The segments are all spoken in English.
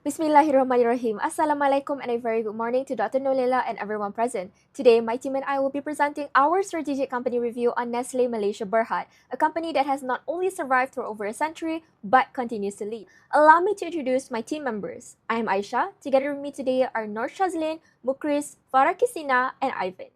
Bismillahirrahmanirrahim. Assalamualaikum and a very good morning to Dr. Nolela and everyone present. Today, my team and I will be presenting our strategic company review on Nestle Malaysia Berhad, a company that has not only survived for over a century, but continues to lead. Allow me to introduce my team members. I am Aisha. Together with me today are Nur Shazlin, Mukris, Farah Kisina, and Ivan.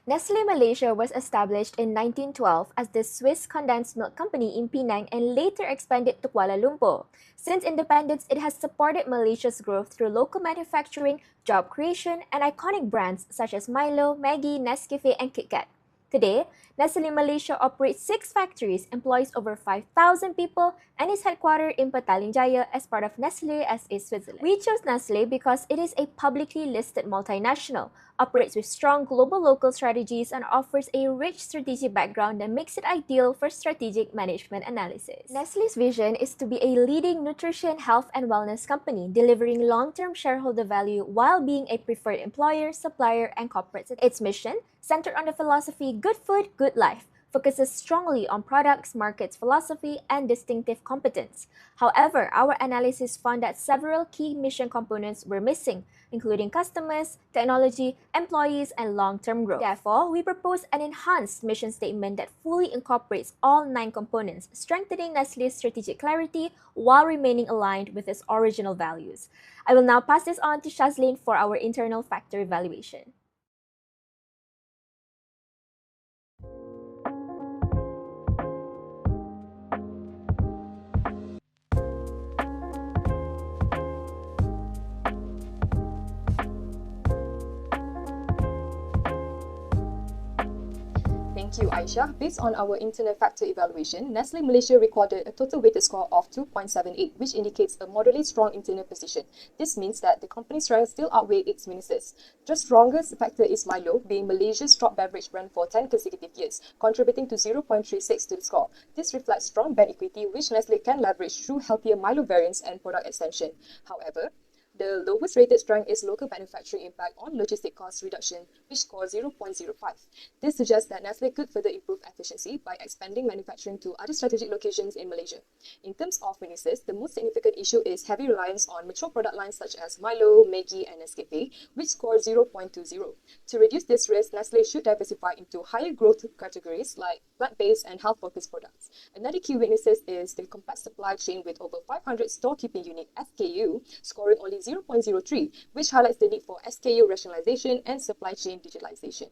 Nestle Malaysia was established in 1912 as the Swiss Condensed Milk Company in Penang and later expanded to Kuala Lumpur. Since independence, it has supported Malaysia's growth through local manufacturing, job creation, and iconic brands such as Milo, Maggi, Nescafe, and KitKat. Today, Nestle Malaysia operates 6 factories, employs over 5,000 people, and is headquartered in Petaling Jaya as part of Nestle SA Switzerland. We chose Nestle because it is a publicly listed multinational, operates with strong global local strategies, and offers a rich strategic background that makes it ideal for strategic management analysis. Nestle's vision is to be a leading nutrition, health, and wellness company, delivering long-term shareholder value while being a preferred employer, supplier, and corporate citizen. Its mission, centered on the philosophy Good Food, Good Life, focuses strongly on products, markets, philosophy, and distinctive competence. However, our analysis found that several key mission components were missing, including customers, technology, employees, and long-term growth. Therefore, we propose an enhanced mission statement that fully incorporates all 9 components, strengthening Nestle's strategic clarity while remaining aligned with its original values. I will now pass this on to Shazlin for our internal factor evaluation. Thank you, Aisha. Based on our internal factor evaluation, Nestle Malaysia recorded a total weighted score of 2.78, which indicates a moderately strong internal position. This means that the company's strengths still outweigh its weaknesses. The strongest factor is Milo, being Malaysia's top beverage brand for 10 consecutive years, contributing to 0.36 to the score. This reflects strong brand equity, which Nestle can leverage through healthier Milo variants and product extension. However, the lowest rated strength is local manufacturing impact on logistic cost reduction, which scores 0.05. This suggests that Nestle could further improve efficiency by expanding manufacturing to other strategic locations in Malaysia. In terms of weaknesses, the most significant issue is heavy reliance on mature product lines such as Milo, Maggi, and Nescafe, which score 0.20. To reduce this risk, Nestle should diversify into higher growth categories like plant-based and health-focused products. Another key weakness is the complex supply chain with over 500 store-keeping unit SKU, scoring only 0.03, which highlights the need for SKU rationalization and supply chain digitalization.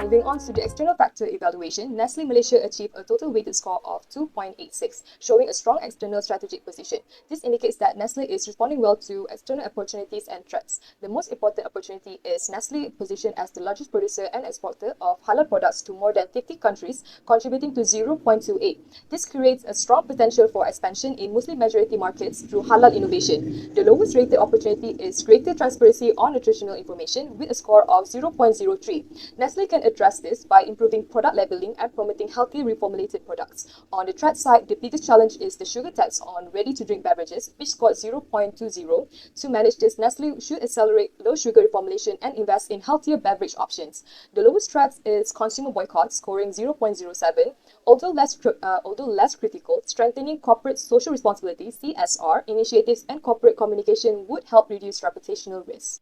Moving on to the external factor evaluation, Nestle Malaysia achieved a total weighted score of 2.86, showing a strong external strategic position. This indicates that Nestle is responding well to external opportunities and threats. The most important opportunity is Nestle's position as the largest producer and exporter of halal products to more than 50 countries, contributing to 0.28. This creates a strong potential for expansion in Muslim-majority markets through halal innovation. The lowest rated opportunity is greater transparency on nutritional information with a score of 0.03. Nestle can address this by improving product labeling and promoting healthy reformulated products. On the threat side, the biggest challenge is the sugar tax on ready-to-drink beverages, which scored 0.20. To manage this, Nestle should accelerate low sugar reformulation and invest in healthier beverage options. The lowest threat is consumer boycott, scoring 0.07. Although less critical, strengthening corporate social responsibility (CSR) initiatives and corporate communication would help reduce reputational risks.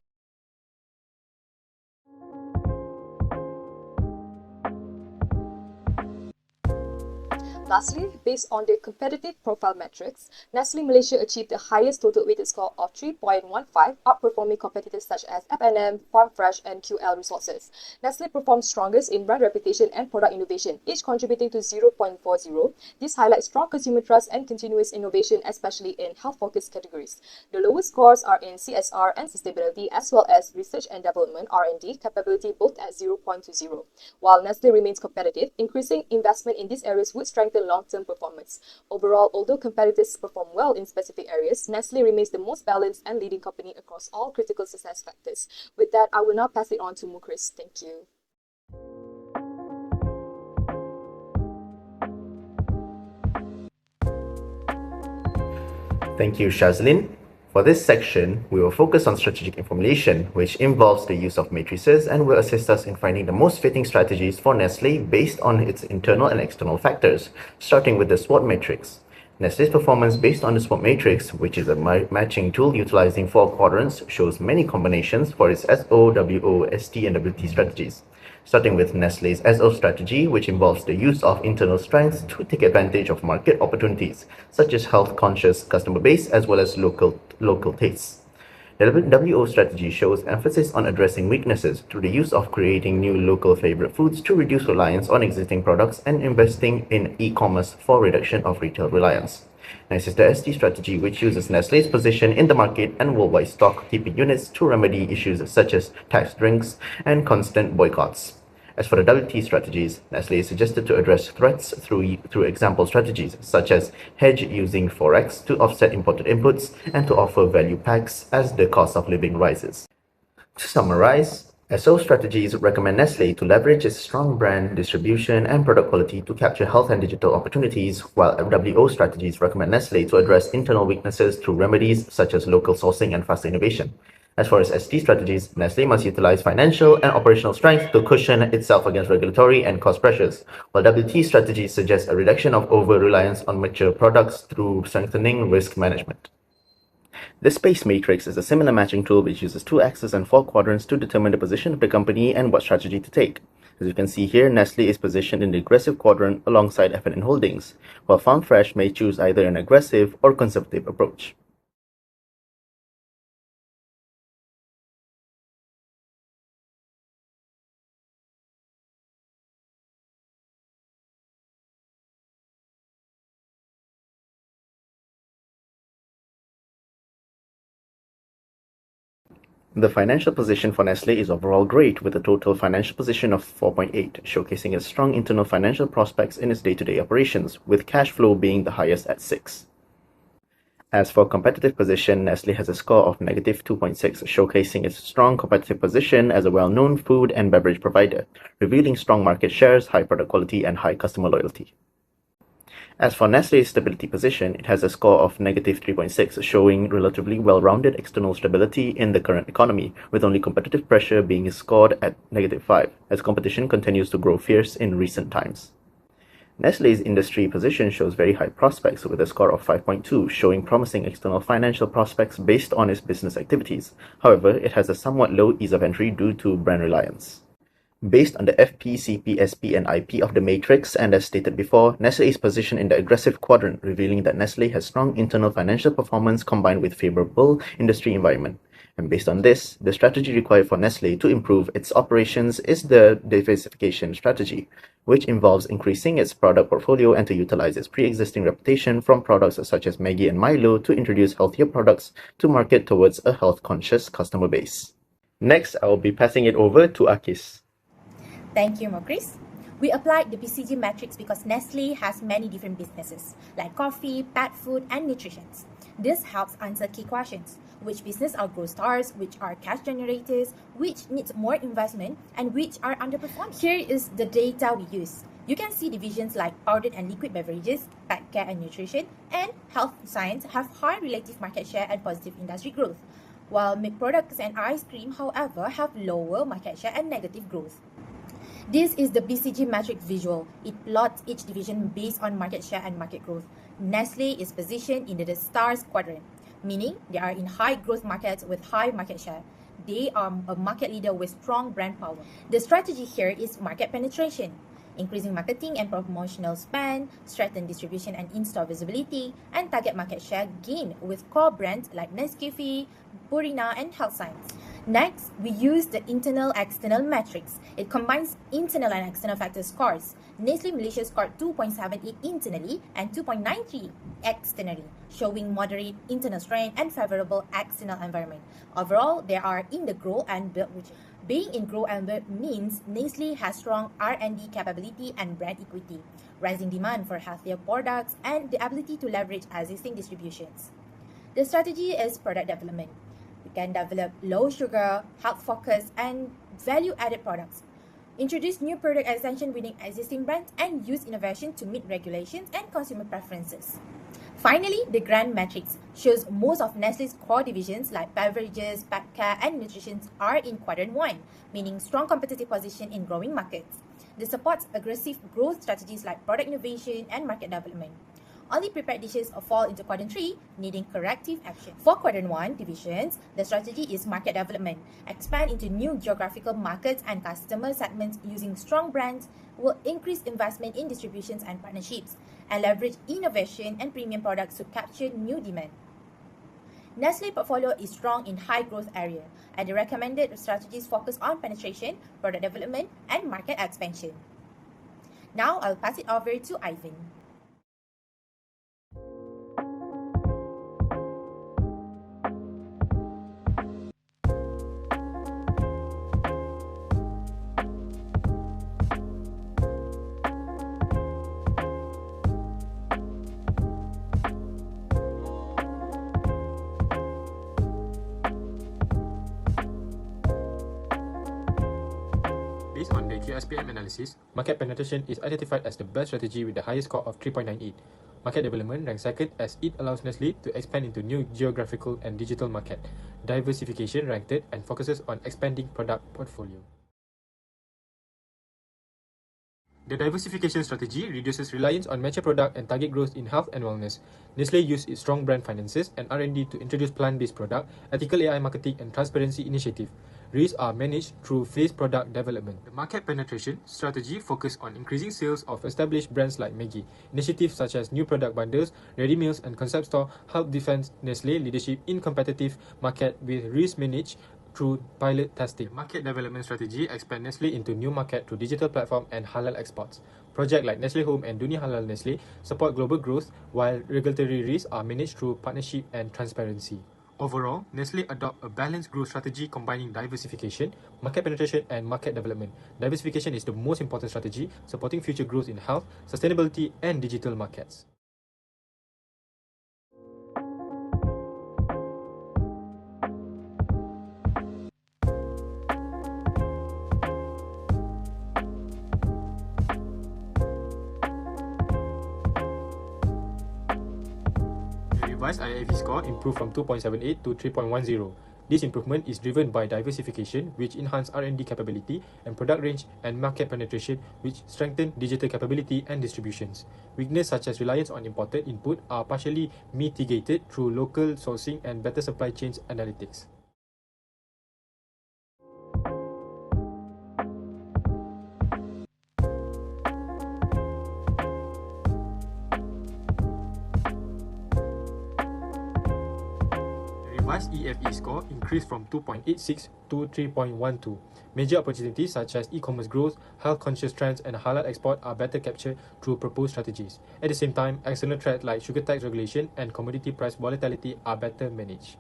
Lastly, based on their competitive profile metrics, Nestle Malaysia achieved the highest total weighted score of 3.15, outperforming competitors such as F&M, Farm Fresh, and QL Resources. Nestle performs strongest in brand reputation and product innovation, each contributing to 0.40. This highlights strong consumer trust and continuous innovation, especially in health-focused categories. The lowest scores are in CSR and sustainability, as well as research and development (R&D) capability, both at 0.20. While Nestle remains competitive, increasing investment in these areas would strengthen long-term performance. Overall, although competitors perform well in specific areas, Nestle remains the most balanced and leading company across all critical success factors. With that, I will now pass it on to Mukris. Thank you. Thank you, Shazlin. For this section, we will focus on strategic formulation, which involves the use of matrices and will assist us in finding the most fitting strategies for Nestle based on its internal and external factors, starting with the SWOT matrix. Nestle's performance based on the SWOT matrix, which is a matching tool utilizing 4 quadrants, shows many combinations for its SO, WO, ST, and WT strategies. Starting with Nestle's SO strategy, which involves the use of internal strengths to take advantage of market opportunities, such as health-conscious customer base as well as local tastes. The WO strategy shows emphasis on addressing weaknesses through the use of creating new local favorite foods to reduce reliance on existing products and investing in e-commerce for reduction of retail reliance. Next is the ST strategy, which uses Nestle's position in the market and worldwide stock keeping units to remedy issues such as tax drinks and constant boycotts. As for the WT strategies, Nestle is suggested to address threats through example strategies such as hedge using forex to offset imported inputs and to offer value packs as the cost of living rises. To summarize, SO strategies recommend Nestle to leverage its strong brand, distribution, and product quality to capture health and digital opportunities, while WO strategies recommend Nestle to address internal weaknesses through remedies such as local sourcing and fast innovation. As far as ST strategies, Nestle must utilize financial and operational strength to cushion itself against regulatory and cost pressures, while WT strategies suggest a reduction of over-reliance on mature products through strengthening risk management. The space matrix is a similar matching tool which uses 2 axes and 4 quadrants to determine the position of the company and what strategy to take. As you can see here, Nestle is positioned in the aggressive quadrant alongside F&N Holdings, while Farm Fresh may choose either an aggressive or conservative approach. The financial position for Nestle is overall great, with a total financial position of 4.8, showcasing its strong internal financial prospects in its day-to-day operations, with cash flow being the highest at 6. As for competitive position, Nestle has a score of -2.6, showcasing its strong competitive position as a well-known food and beverage provider, revealing strong market shares, high product quality, and high customer loyalty. As for Nestle's stability position, it has a score of -3.6, showing relatively well-rounded external stability in the current economy, with only competitive pressure being scored at -5, as competition continues to grow fierce in recent times. Nestle's industry position shows very high prospects with a score of 5.2, showing promising external financial prospects based on its business activities. However, it has a somewhat low ease of entry due to brand reliance. Based on the FP, CP, SP, and IP of the matrix, and as stated before, Nestle is positioned in the aggressive quadrant, revealing that Nestle has strong internal financial performance combined with favorable industry environment. And based on this, the strategy required for Nestle to improve its operations is the diversification strategy, which involves increasing its product portfolio and to utilize its pre-existing reputation from products such as Maggi and Milo to introduce healthier products to market towards a health-conscious customer base. Next, I will be passing it over to Akis. Thank you, Chris. We applied the BCG matrix because Nestle has many different businesses, like coffee, pet food, and nutrition. This helps answer key questions. Which business are growth stars, which are cash generators, which needs more investment, and which are underperforming? Here is the data we use. You can see divisions like powdered and liquid beverages, pet care and nutrition, and health science have high relative market share and positive industry growth, while milk products and ice cream, however, have lower market share and negative growth. This is the BCG matrix visual. It plots each division based on market share and market growth. Nestle is positioned in the stars quadrant, meaning they are in high growth markets with high market share. They are a market leader with strong brand power. The strategy here is market penetration, increasing marketing and promotional spend, strengthen distribution and in-store visibility, and target market share gain with core brands like Nescafe, Purina, and Health Science. Next, we use the internal-external matrix. It combines internal and external factor scores. Nestle Malaysia scored 2.78 internally and 2.93 externally, showing moderate internal strength and favorable external environment. Overall, they are in the grow and build, which being in grow and build means Nestle has strong R&D capability and brand equity, rising demand for healthier products, and the ability to leverage existing distributions. The strategy is product development. We can develop low sugar, health focused, and value added products. Introduce new product extension within existing brands and use innovation to meet regulations and consumer preferences. Finally, the grand matrix shows most of Nestle's core divisions like beverages, pet care, and nutrition are in quadrant 1, meaning strong competitive position in growing markets. This supports aggressive growth strategies like product innovation and market development. Only prepared dishes fall into quadrant 3, needing corrective action. For quadrant 1 divisions, the strategy is market development. Expand into new geographical markets and customer segments using strong brands will increase investment in distributions and partnerships, and leverage innovation and premium products to capture new demand. Nestle portfolio is strong in high growth area, and the recommended strategies focus on penetration, product development, and market expansion. Now I'll pass it over to Ivan. Based on the QSPM analysis, market penetration is identified as the best strategy with the highest score of 3.98. Market development ranks second as it allows Nestle to expand into new geographical and digital market. Diversification ranked third and focuses on expanding product portfolio. The diversification strategy reduces reliance on mature product and target growth in health and wellness. Nestle used its strong brand finances and R&D to introduce plant-based product, ethical AI marketing, and transparency initiative. Risks are managed through phased product development. The market penetration strategy focused on increasing sales of established brands like Maggi. Initiatives such as new product bundles, ready meals, and concept store help defend Nestle leadership in competitive market with risk managed through pilot testing. Market development strategy expand Nestle into new market through digital platform and halal exports. Projects like Nestle Home and Dunia Halal Nestle support global growth, while regulatory risks are managed through partnership and transparency. Overall, Nestle adopt a balanced growth strategy combining diversification, market penetration, and market development. Diversification is the most important strategy, supporting future growth in health, sustainability, and digital markets. Revised IIV score improved from 2.78 to 3.10. This improvement is driven by diversification, which enhanced R&D capability and product range, and market penetration, which strengthened digital capability and distributions. Weaknesses such as reliance on imported input are partially mitigated through local sourcing and better supply chains analytics. Revised EFE score increased from 2.86 to 3.12. Major opportunities such as e-commerce growth, health-conscious trends, and halal export are better captured through proposed strategies. At the same time, external threats like sugar tax regulation and commodity price volatility are better managed.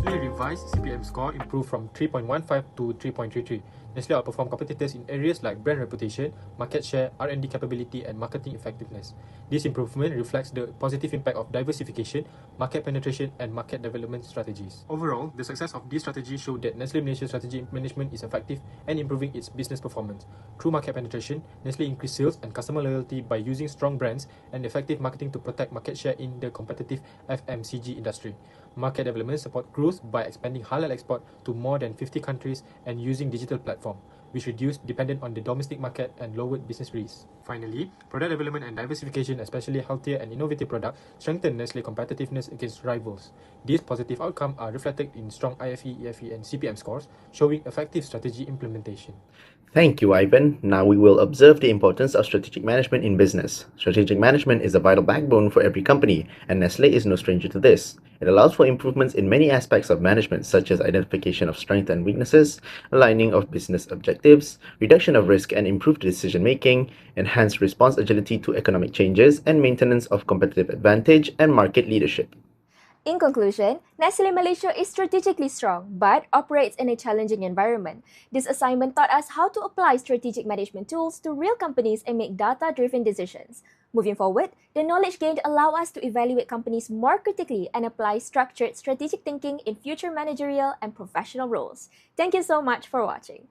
Nestle revised CPM score improved from 3.15 to 3.33. Nestle outperformed competitors in areas like brand reputation, market share, R&D capability, and marketing effectiveness. This improvement reflects the positive impact of diversification, market penetration, and market development strategies. Overall, the success of this strategy showed that Nestle Malaysia strategy management is effective and improving its business performance. Through market penetration, Nestle increased sales and customer loyalty by using strong brands and effective marketing to protect market share in the competitive FMCG industry. Market development support growth by expanding halal export to more than 50 countries and using digital platform, which reduced dependence on the domestic market and lowered business risks. Finally, product development and diversification, especially healthier and innovative products, strengthen Nestle competitiveness against rivals. These positive outcomes are reflected in strong IFE, EFE, and CPM scores, showing effective strategy implementation. Thank you, Ivan. Now we will observe the importance of strategic management in business. Strategic management is a vital backbone for every company, and Nestle is no stranger to this. It allows for improvements in many aspects of management, such as identification of strengths and weaknesses, aligning of business objectives, reduction of risk and improved decision-making, enhanced response agility to economic changes, and maintenance of competitive advantage and market leadership. In conclusion, Nestle Malaysia is strategically strong but operates in a challenging environment. This assignment taught us how to apply strategic management tools to real companies and make data-driven decisions. Moving forward, the knowledge gained allow us to evaluate companies more critically and apply structured strategic thinking in future managerial and professional roles. Thank you so much for watching.